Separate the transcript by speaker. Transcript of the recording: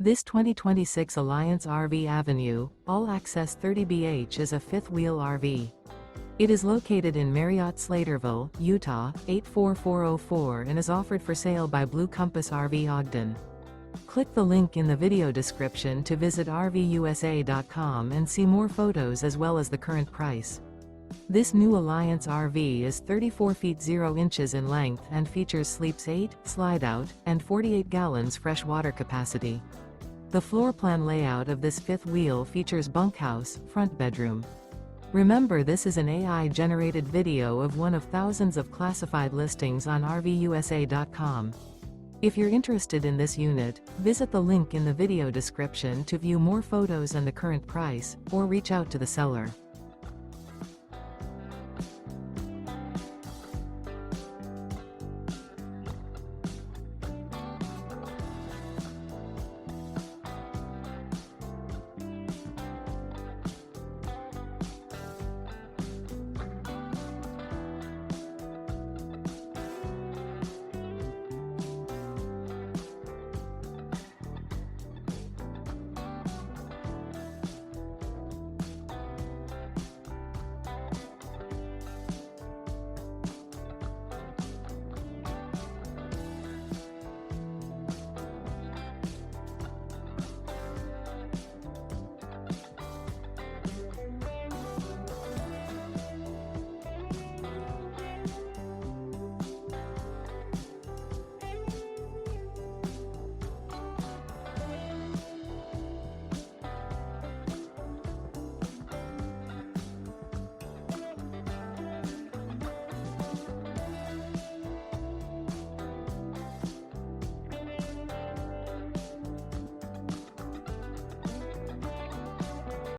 Speaker 1: This 2026 Alliance RV Avenue, all-access 30BH is a fifth-wheel RV. It is located in Marriott-Slaterville, Utah, 84404 and is offered for sale by Blue Compass RV Ogden. Click the link in the video description to visit RVUSA.com and see more photos as well as the current price. This new Alliance RV is 34 feet 0 inches in length and features sleeps 8, slide-out, and 48 gallons fresh water capacity. The floor plan layout of this fifth wheel features bunkhouse, front bedroom. Remember, this is an AI-generated video of one of thousands of classified listings on RVUSA.com. If you're interested in this unit, visit the link in the video description to view more photos and the current price, or reach out to the seller.